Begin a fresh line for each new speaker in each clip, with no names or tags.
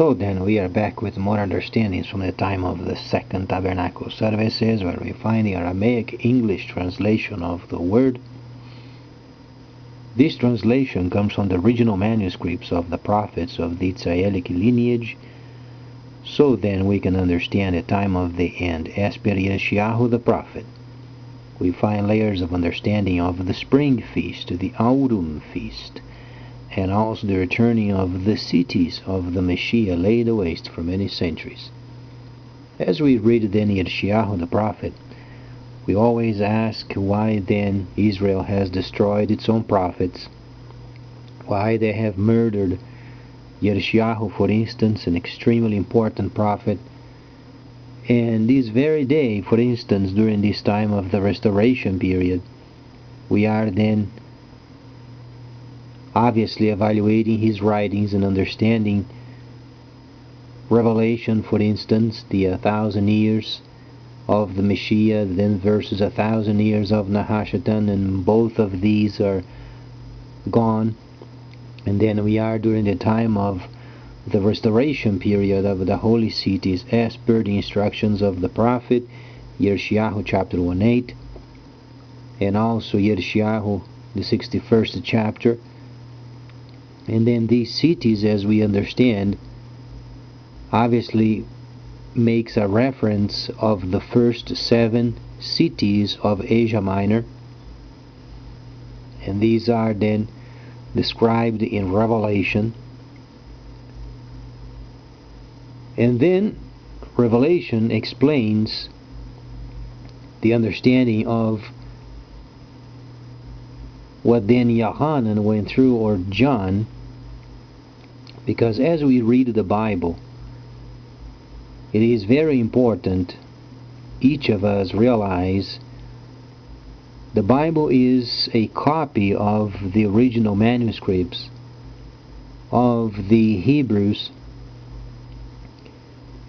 So then we are back with more understandings from the time of the Second Tabernacle services, where we find the Aramaic English translation of the word. This translation comes from the original manuscripts of the prophets of the Israelic lineage. So then we can understand the time of the end. As per Yeshayahu the prophet, we find layers of understanding of the spring feast, the autumn feast, and also the returning of the cities of the Messiah laid waste for many centuries. As we read then Yeshayahu the prophet, we always ask why then Israel has destroyed its own prophets, why they have murdered Yeshayahu, for instance, an extremely important prophet. And this very day, for instance, during this time of the restoration period, we are then obviously evaluating his writings and understanding Revelation, for instance, the 1,000 years of the Messiah, then versus 1,000 years of Nahashatan, and both of these are gone. And then we are during the time of the restoration period of the holy cities, as per the instructions of the prophet Yeshayahu chapter 1:8, and also Yeshayahu the 61st chapter. And then these cities, as we understand, obviously makes a reference of the first 7 cities of Asia Minor, and these are then described in Revelation. And then Revelation explains the understanding of what then Yohanan went through, or John, because as we read the Bible, it is very important each of us realize the Bible is a copy of the original manuscripts of the Hebrews,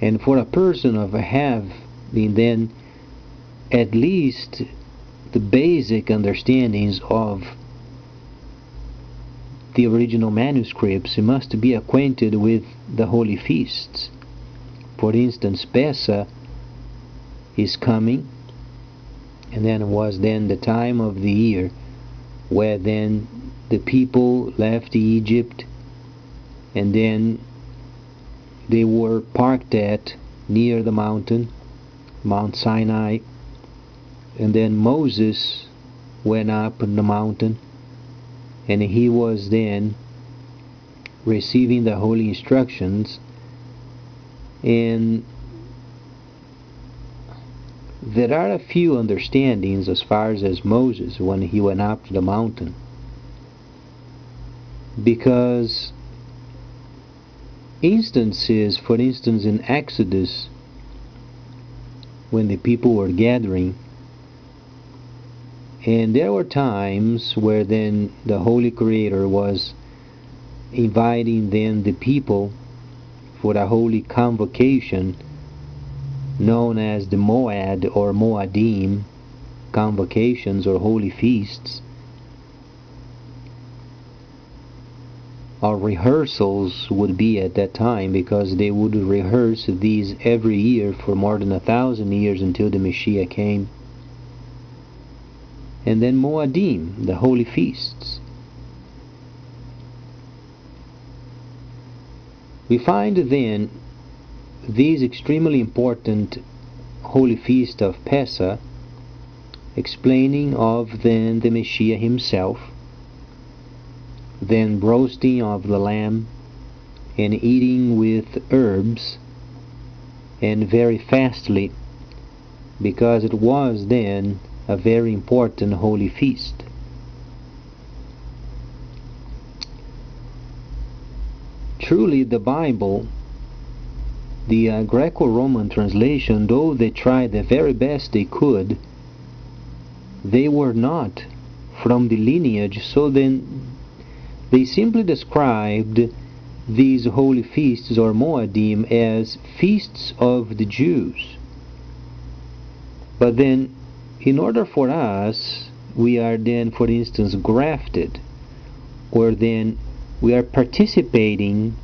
and for a person of having then at least the basic understandings of the original manuscripts, he must be acquainted with the holy feasts. For instance, Pesach is coming, and then was then the time of the year where then the people left Egypt, and then they were parked at near the mountain, Mount Sinai, and then Moses went up on the mountain, and he was then receiving the holy instructions. And there are a few understandings as far as Moses when he went up to the mountain, because instances, for instance in Exodus, when the people were gathering, and there were times where then the Holy Creator was inviting then the people for a holy convocation known as the Moed or Moadim convocations or holy feasts, or rehearsals would be at that time, because they would rehearse these every year for more than 1,000 years until the Messiah came. And then Moadim, the holy feasts. We find then these extremely important holy feast of Pesach explaining of then the Messiah himself, then roasting of the lamb and eating with herbs, and very fastly, because it was then a very important holy feast. Truly the Bible, the Greco-Roman translation, though they tried the very best they could, they were not from the lineage, so then they simply described these holy feasts or Moadim as feasts of the Jews. But then in order for us, we are then, for instance, grafted, or then we are participating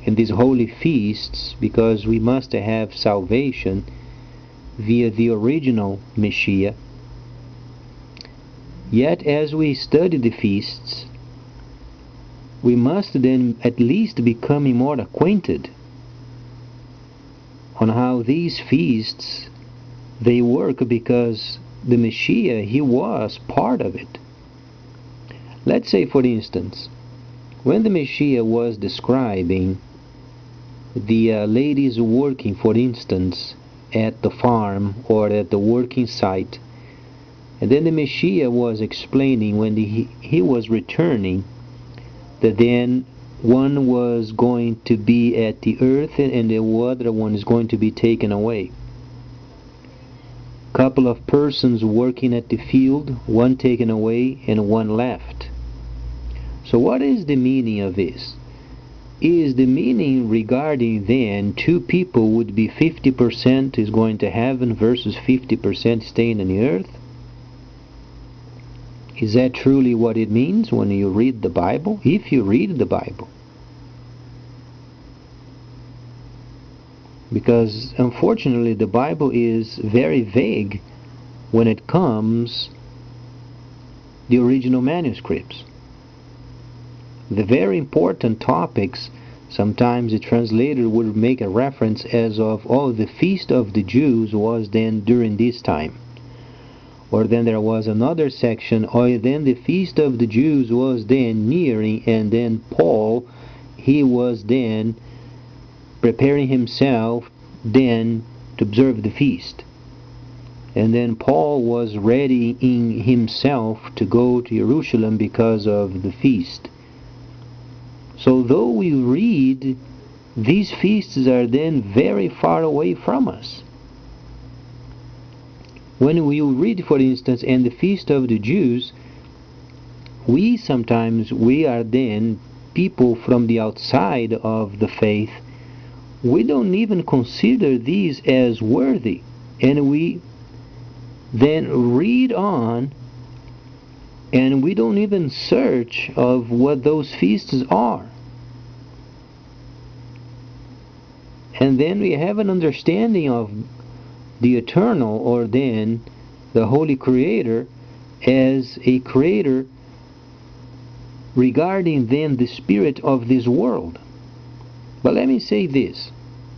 in these holy feasts, because we must have salvation via the original Messiah. Yet as we study the feasts, we must then at least become more acquainted on how these feasts they work, because the Messiah, he was part of it. Let's say, for instance, when the Messiah was describing the ladies working, for instance, at the farm or at the working site, and then the Messiah was explaining when he was returning, that then one was going to be at the earth and the other one is going to be taken away. Couple of persons working at the field, one taken away and one left. So what is the meaning of this? Is the meaning regarding then two people would be 50% is going to heaven versus 50% staying on the earth? Is that truly what it means when you read the Bible? If you read the Bible. Because unfortunately the Bible is very vague when it comes to the original manuscripts. The very important topics, sometimes the translator would make a reference as of, oh, the feast of the Jews was then during this time. Or then there was another section, or then the feast of the Jews was then nearing, and then Paul, he was then preparing himself then to observe the feast. And then Paul was readying himself to go to Jerusalem because of the feast. So though we read, these feasts are then very far away from us. When we read, for instance, in the feast of the Jews, we are then people from the outside of the faith. We don't even consider these as worthy, and we then read on, and we don't even search of what those feasts are. And then we have an understanding of the eternal, or then the Holy Creator, as a creator regarding then the spirit of this world. But let me say this,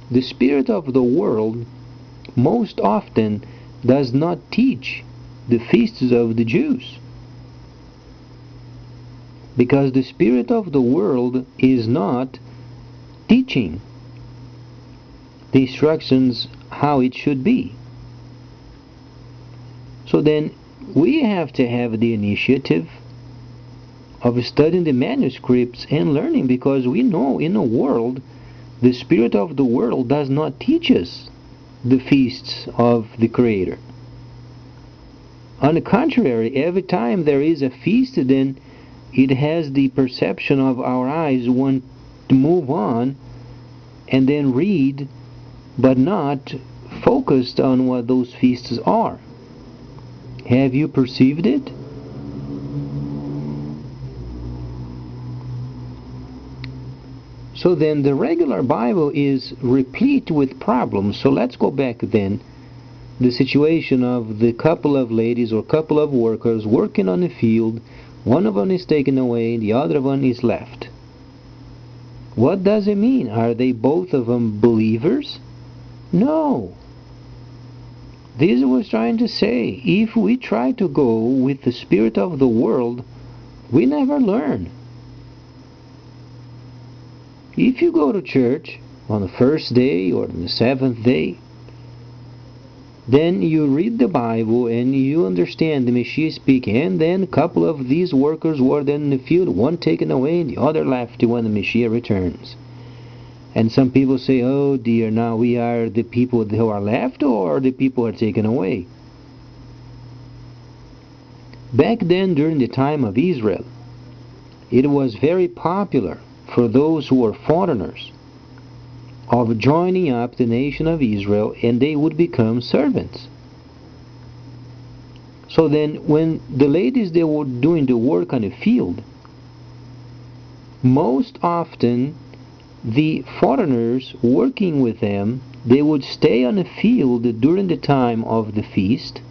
the spirit of the world most often does not teach the feasts of the Jews, because the spirit of the world is not teaching the instructions how it should be. So then we have to have the initiative of studying the manuscripts and learning, because we know in the world, the spirit of the world does not teach us the feasts of the Creator. On the contrary, every time there is a feast, then it has the perception of our eyes want to move on and then read, but not focused on what those feasts are. Have you perceived it? So then the regular Bible is replete with problems. So let's go back then. The situation of the couple of ladies or couple of workers working on the field, one of them is taken away, the other one is left. What does it mean? Are they both of them believers? No. This was trying to say, if we try to go with the spirit of the world, we never learn. If you go to church on the first day or on the seventh day, then you read the Bible and you understand the Messiah speaking, and then a couple of these workers were then in the field, one taken away and the other left when the Messiah returns. And some people say, oh dear, now we are the people who are left, or the people who are taken away. Back then, during the time of Israel, it was very popular for those who were foreigners of joining up the nation of Israel, and they would become servants. So then when the ladies, they were doing the work on the field, most often the foreigners working with them, they would stay on the field during the time of the feast,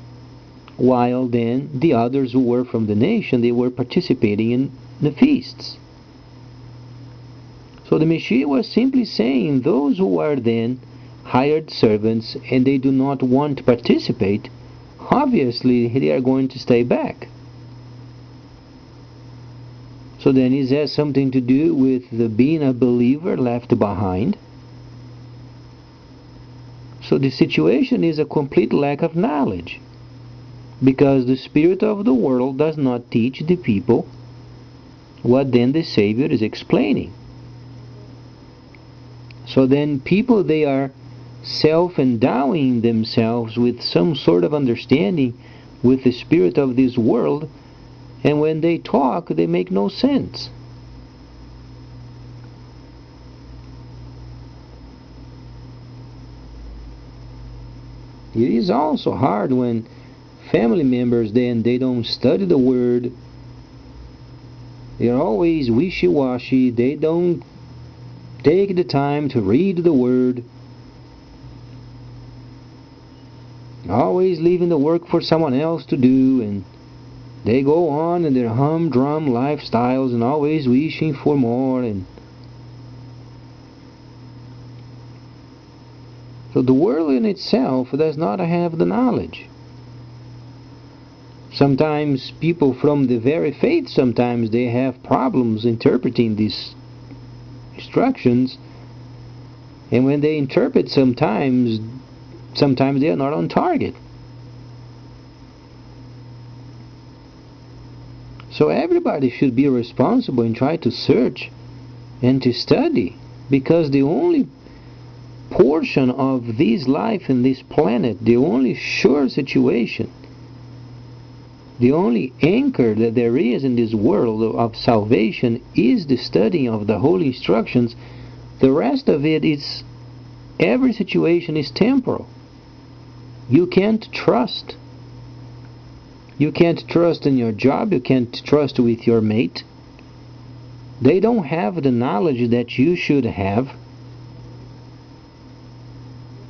while then the others who were from the nation, they were participating in the feasts. So the Messiah was simply saying those who are then hired servants and they do not want to participate, obviously they are going to stay back. So then is that something to do with the being a believer left behind? So the situation is a complete lack of knowledge, because the spirit of the world does not teach the people what then the Savior is explaining. So then people, they are self-endowing themselves with some sort of understanding with the spirit of this world, and when they talk, they make no sense. It is also hard when family members then they don't study the Word. They're always wishy-washy. They don't take the time to read the Word. Always leaving the work for someone else to do, and they go on in their humdrum lifestyles and always wishing for more. And so the world in itself does not have the knowledge. Sometimes people from the very faith, sometimes they have problems interpreting these instructions, and when they interpret, sometimes they are not on target. So everybody should be responsible and try to search and to study, because the only portion of this life in this planet, the only sure situation, the only anchor that there is in this world of salvation is the studying of the holy instructions. The rest of it is, every situation is temporal. You can't trust. You can't trust in your job. You can't trust with your mate. They don't have the knowledge that you should have.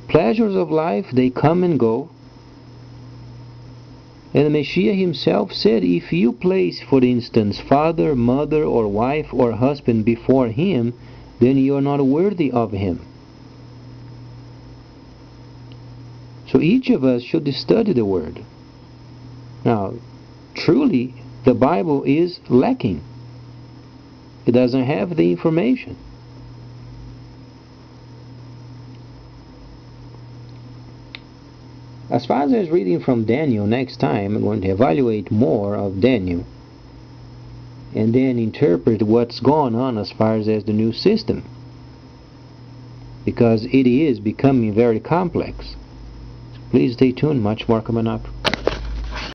Pleasures of life, they come and go. And the Messiah himself said, if you place, for instance, father, mother, or wife, or husband before him, then you are not worthy of him. So each of us should study the Word. Now, truly, the Bible is lacking. It doesn't have the information. As far as reading from Daniel, next time I'm going to evaluate more of Daniel and then interpret what's going on as far as the new system, because it is becoming very complex. So please stay tuned, much more coming up.